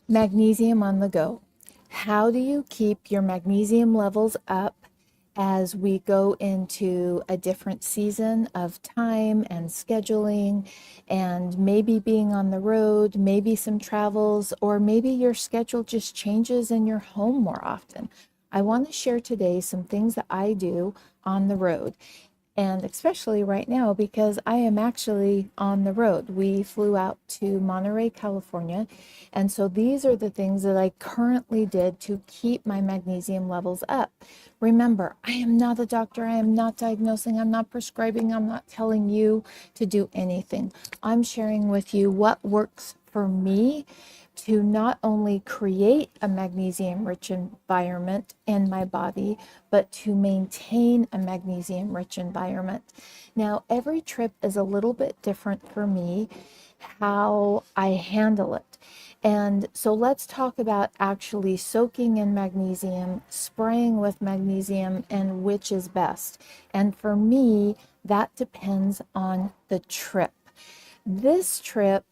Magnesium on the go. How do you keep your magnesium levels up as we go into a different season of time and scheduling and maybe being on the road, maybe some travels, or maybe your schedule just changes and you're home more often? I want to share today some things that I do on the road, and especially right now because I am actually on the road. We flew out to Monterey, California, and so these are the things that I currently did to keep my magnesium levels up. Remember, I am not a doctor, I am not diagnosing, I'm not prescribing, I'm not telling you to do anything. I'm sharing with you what works for me to not only create a magnesium rich environment in my body, but to maintain a magnesium rich environment. Now, every trip is a little bit different for me, how I handle it. And so let's talk about actually soaking in magnesium, spraying with magnesium, and which is best. And for me, that depends on the trip. This trip,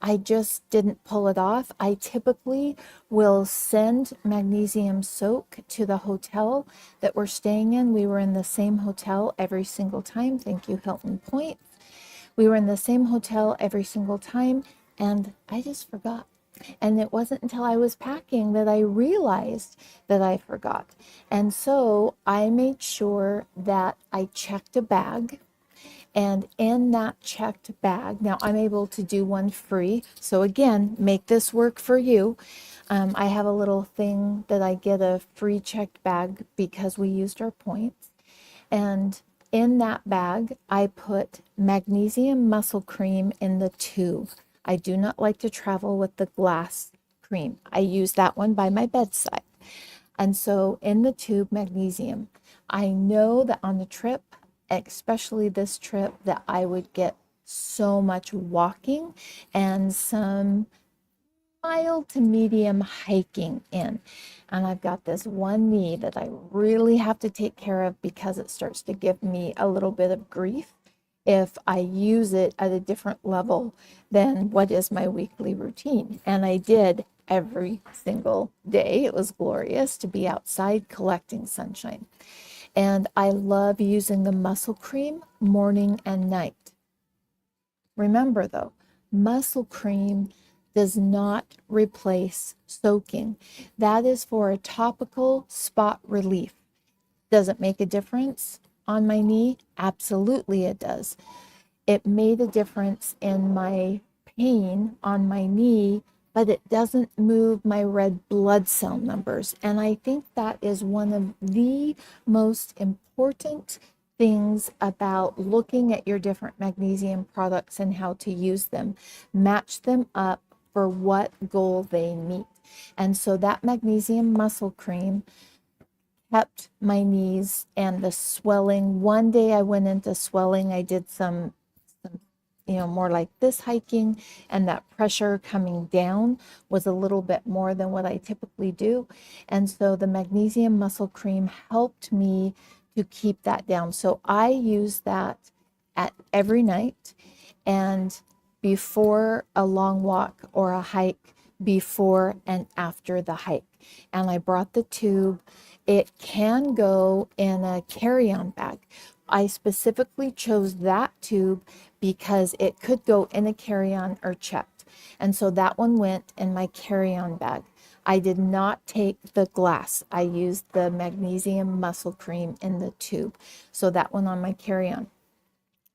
I just didn't pull it off. I typically will send magnesium soak to the hotel that we're staying in. We were in the same hotel every single time. Thank you, Hilton Point. We were in the same hotel every single time, and I just forgot. And it wasn't until I was packing that I realized that I forgot. And so I made sure that I checked a bag, and in that checked bag, now I'm able to do one free. So again, make this work for you. I have a little thing that I get a free checked bag because we used our points. And in that bag, I put magnesium muscle cream in the tube. I do not like to travel with the glass cream. I use that one by my bedside. And so in the tube, magnesium. I know that on the trip, especially this trip, that I would get so much walking and some mild to medium hiking in. And I've got this one knee that I really have to take care of because it starts to give me a little bit of grief if I use it at a different level than what is my weekly routine. And I did every single day. It was glorious to be outside collecting sunshine. And I love using the muscle cream morning and night. Remember though, muscle cream does not replace soaking. That is for a topical spot relief. Does it make a difference on my knee? Absolutely it does. It made a difference in my pain on my knee, but it doesn't move my red blood cell numbers. And I think that is one of the most important things about looking at your different magnesium products and how to use them. Match them up for what goal they meet. And so that magnesium muscle cream kept my knees and the swelling. One day I went into swelling. I did some more like this hiking, and that pressure coming down was a little bit more than what I typically do. And so the magnesium muscle cream helped me to keep that down. So I use that at every night and before a long walk or a hike, before and after the hike. And I brought the tube. It can go in a carry-on bag. I specifically chose that tube because it could go in a carry-on or checked. And so that one went in my carry-on bag. I did not take the glass. I used the magnesium muscle cream in the tube. So that one on my carry-on.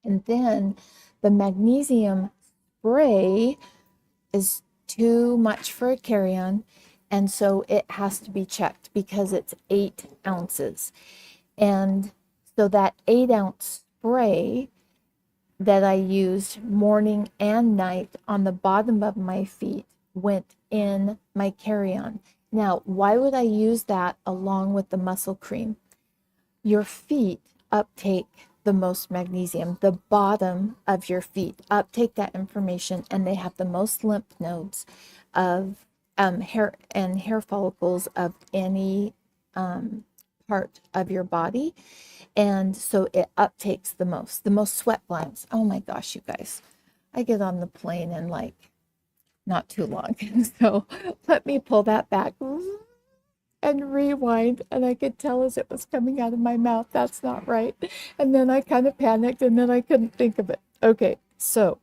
And then the magnesium spray is too much for a carry-on. And so it has to be checked because it's 8 ounces. And so that 8-ounce spray that I used morning and night on the bottom of my feet went in my carry-on. Now, why would I use that along with the muscle cream? Your feet uptake the most magnesium. The bottom of your feet uptake that information, and they have the most lymph nodes of hair follicles of any part of your body. And so it uptakes the most sweat glands. Oh my gosh, you guys. I get on the plane and like not too long. So let me pull that back and rewind. And I could tell as it was coming out of my mouth, that's not right. And then I kind of panicked and then I couldn't think of it. Okay, so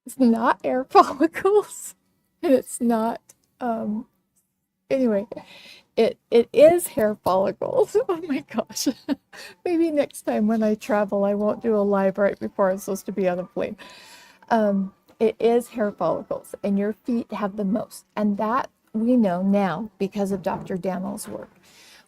it's not air follicles and it's not, anyway, it is hair follicles. Oh my gosh. Maybe next time when I travel, I won't do a live right before I'm supposed to be on a plane. It is hair follicles, and your feet have the most. And that we know now because of Dr. Daniel's work.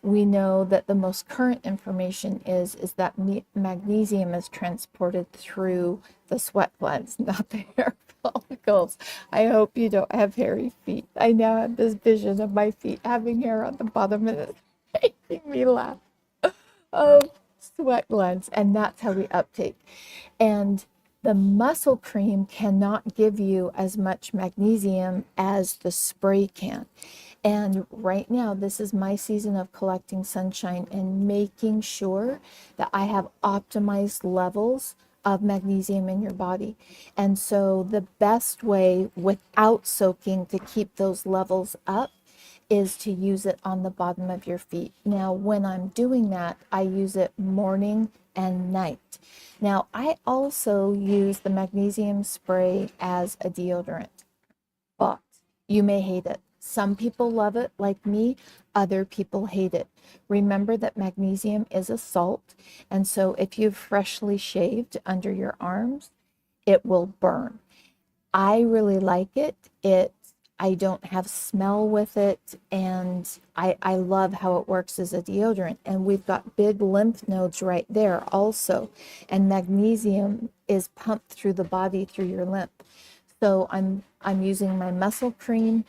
We know that the most current information is that magnesium is transported through the sweat glands, not the hair follicles. I hope you don't have hairy feet. I now have this vision of my feet having hair on the bottom, and it's making me laugh. Of sweat glands, and that's how we uptake. And the muscle cream cannot give you as much magnesium as the spray can. And right now, this is my season of collecting sunshine and making sure that I have optimized levels of magnesium in your body. And so the best way without soaking to keep those levels up is to use it on the bottom of your feet. Now, when I'm doing that, I use it morning and night. Now, I also use the magnesium spray as a deodorant, but you may hate it. Some people love it, like me. Other people hate it. Remember that magnesium is a salt, and so if you've freshly shaved under your arms, it will burn. I really like it. I don't have smell with it, and I love how it works as a deodorant. And we've got big lymph nodes right there also, and magnesium is pumped through the body through your lymph. So I'm using my muscle cream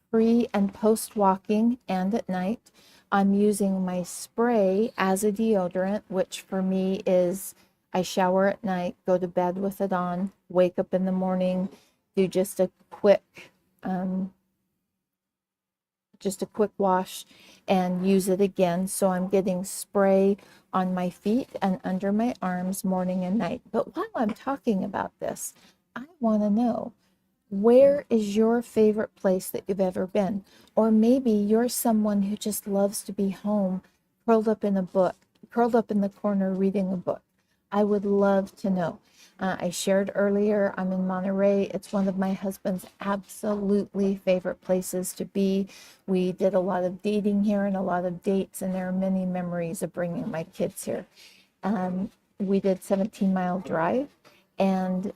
pre and post walking and at night. I'm using my spray as a deodorant, which for me is I shower at night, go to bed with it on, wake up in the morning, do just a quick wash and use it again. So I'm getting spray on my feet and under my arms morning and night. But while I'm talking about this, I want to know, where is your favorite place that you've ever been? Or maybe you're someone who just loves to be home, curled up in a book, curled up in the corner reading a book. I would love to know. I shared earlier, I'm in Monterey. It's one of my husband's absolutely favorite places to be. We did a lot of dating here and a lot of dates, and there are many memories of bringing my kids here. We did 17-mile drive, and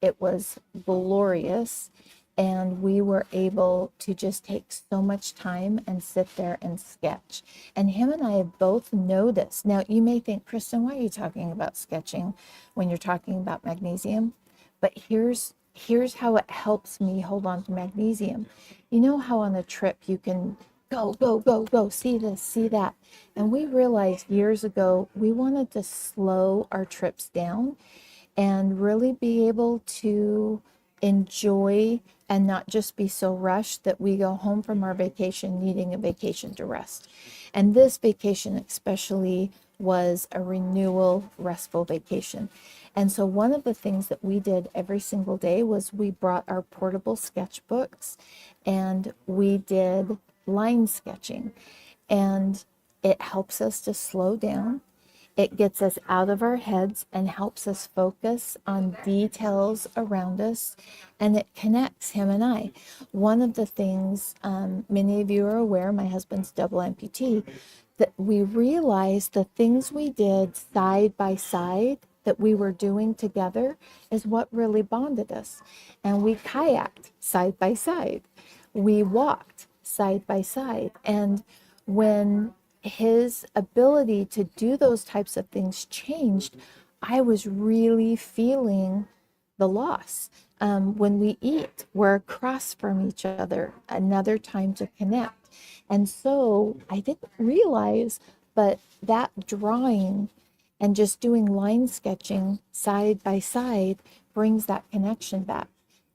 it was glorious. And we were able to just take so much time and sit there and sketch. And him and I have both noticed. Now, you may think, Kristen, why are you talking about sketching when you're talking about magnesium? But here's how it helps me hold on to magnesium. You know how on a trip you can go, go, go, go, see this, see that. And we realized years ago we wanted to slow our trips down and really be able to enjoy and not just be so rushed that we go home from our vacation needing a vacation to rest. And this vacation especially was a renewal, restful vacation. And so one of the things that we did every single day was we brought our portable sketchbooks and we did line sketching. And it helps us to slow down. It gets us out of our heads and helps us focus on details around us, and it connects him and I. One of the things, many of you are aware, my husband's double amputee, that we realized the things we did side by side that we were doing together is what really bonded us. And we kayaked side by side. We walked side by side. And when his ability to do those types of things changed, I was really feeling the loss. When we eat, we're across from each other, another time to connect. And so I didn't realize, but that drawing and just doing line sketching side by side brings that connection back.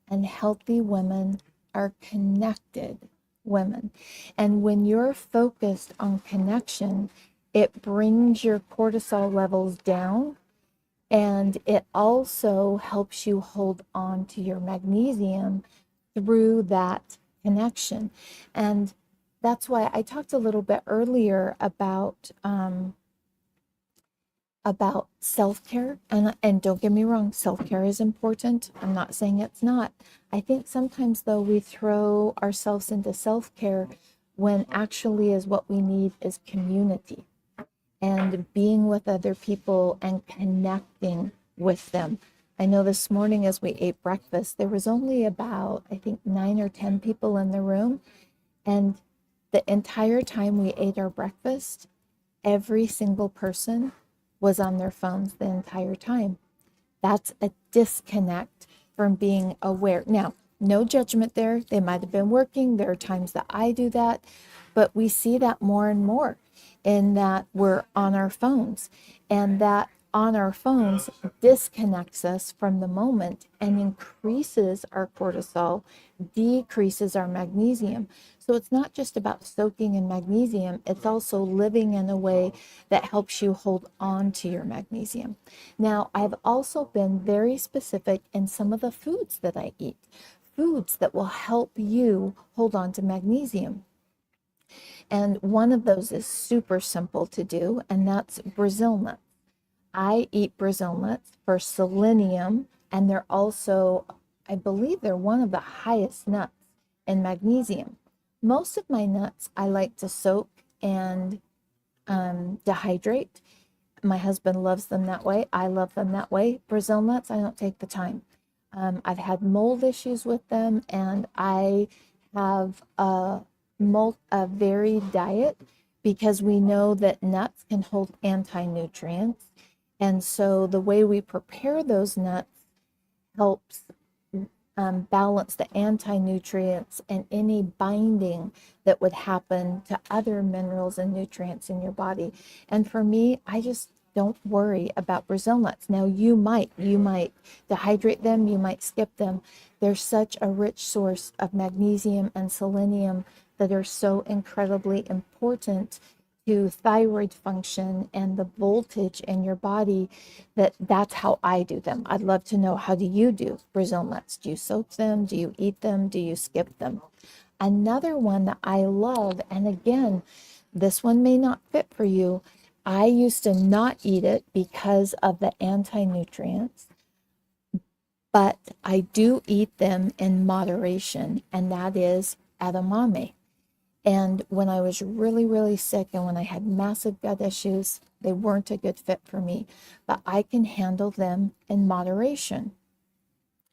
And healthy women are connected women. And when you're focused on connection, it brings your cortisol levels down And it also helps you hold on to your magnesium through that connection. And that's why I talked a little bit earlier about self-care. And don't get me wrong, self-care is important. I'm not saying it's not. I think sometimes though we throw ourselves into self-care when actually is what we need is community and being with other people and connecting with them. I know this morning as we ate breakfast, there was only about, I think, 9 or 10 people in the room. And the entire time we ate our breakfast, every single person was on their phones the entire time. That's a disconnect from being aware. Now, no judgment there. They might have been working. There are times that I do that, but we see that more and more in that we're on our phones, and that on our phones disconnects us from the moment and increases our cortisol, decreases our magnesium. So it's not just about soaking in magnesium, it's also living in a way that helps you hold on to your magnesium. Now, I've also been very specific in some of the foods that I eat, foods that will help you hold on to magnesium. And one of those is super simple to do, and that's Brazil nuts. I eat Brazil nuts for selenium, and they're also, I believe they're one of the highest nuts in magnesium. Most of my nuts I like to soak and dehydrate. My husband loves them that way. I love them that way. Brazil nuts, I don't take the time. I've had mold issues with them, and I have a varied diet because we know that nuts can hold anti-nutrients. And so the way we prepare those nuts helps balance the anti-nutrients and any binding that would happen to other minerals and nutrients in your body. And for me, I just don't worry about Brazil nuts. Now you might dehydrate them, you might skip them. They're such a rich source of magnesium and selenium that are so incredibly important to thyroid function and the voltage in your body, that's how I do them. I'd love to know, how do you do Brazil nuts? Do you soak them? Do you eat them? Do you skip them? Another one that I love, and again, this one may not fit for you. I used to not eat it because of the anti-nutrients, but I do eat them in moderation, and that is edamame. And when I was really, really sick and when I had massive gut issues, they weren't a good fit for me, but I can handle them in moderation.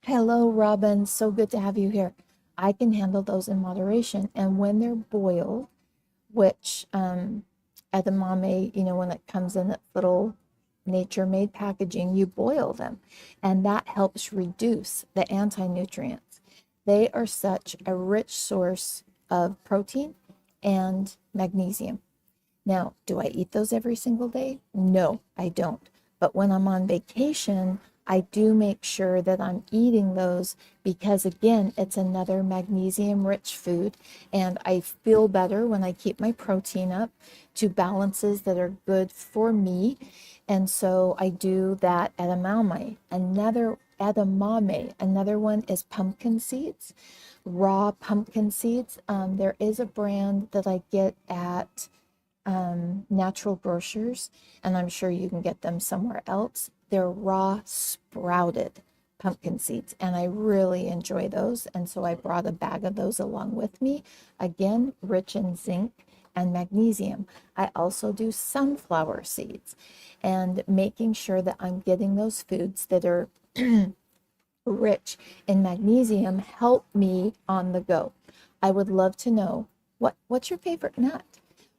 Hello, Robin. So good to have you here. I can handle those in moderation. And when they're boiled, which edamame, when it comes in its little nature-made packaging, you boil them, and that helps reduce the anti-nutrients. They are such a rich source of protein and magnesium. Now, do I eat those every single day? No, I don't. But when I'm on vacation, I do make sure that I'm eating those because, again, it's another magnesium rich food. And I feel better when I keep my protein up to balances that are good for me. And so I do that edamame. Another one is pumpkin seeds, raw pumpkin seeds. There is a brand that I get at natural grocers, and I'm sure you can get them somewhere else. They're raw sprouted pumpkin seeds, and I really enjoy those. And so I brought a bag of those along with me. Again, rich in zinc and magnesium. I also do sunflower seeds, and making sure that I'm getting those foods that are rich in magnesium help me on the go. I would love to know what's your favorite nut?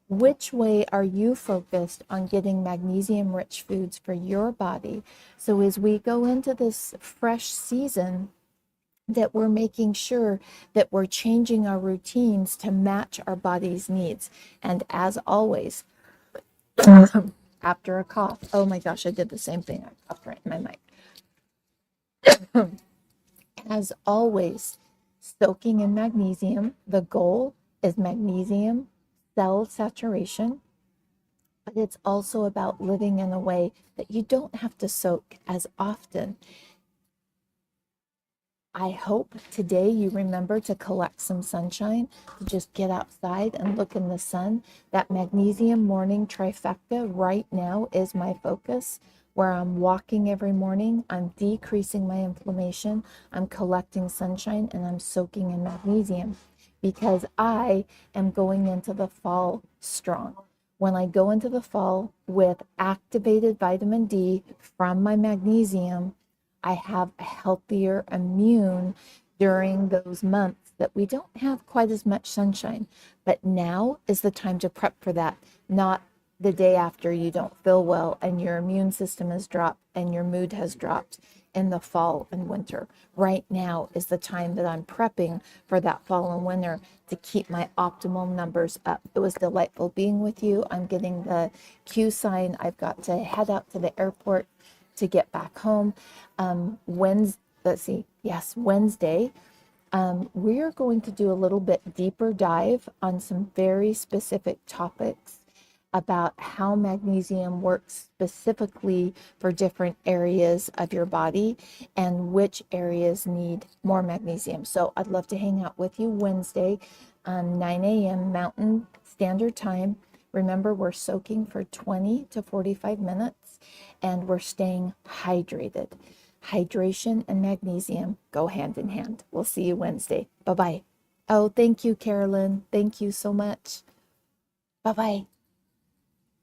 Which way are you focused on getting magnesium rich foods for your body? So as we go into this fresh season, that we're making sure that we're changing our routines to match our body's needs. And as always, after a cough, oh my gosh, I did the same thing. I coughed right in my mic. As always, soaking in magnesium, the goal is magnesium cell saturation. but it's also about living in a way that you don't have to soak as often. I hope today you remember to collect some sunshine, to just get outside and look in the sun. That magnesium morning trifecta right now is my focus, where I'm walking every morning, I'm decreasing my inflammation, I'm collecting sunshine, and I'm soaking in magnesium because I am going into the fall strong. When I go into the fall with activated vitamin D from my magnesium, I have a healthier immune during those months that we don't have quite as much sunshine. But now is the time to prep for that, not the day after you don't feel well and your immune system has dropped and your mood has dropped in the fall and winter. Right now is the time that I'm prepping for that fall and winter to keep my optimal numbers up. It was delightful being with you. I'm getting the Q sign. I've got to head out to the airport to get back home. Wednesday, let's see, yes, Wednesday, we're going to do a little bit deeper dive on some very specific topics about how magnesium works specifically for different areas of your body and which areas need more magnesium. So I'd love to hang out with you Wednesday, 9 a.m. Mountain Standard Time. Remember, we're soaking for 20 to 45 minutes and we're staying hydrated. Hydration and magnesium go hand in hand. We'll see you Wednesday. Bye bye. Oh, thank you, Carolyn. Thank you so much. Bye bye.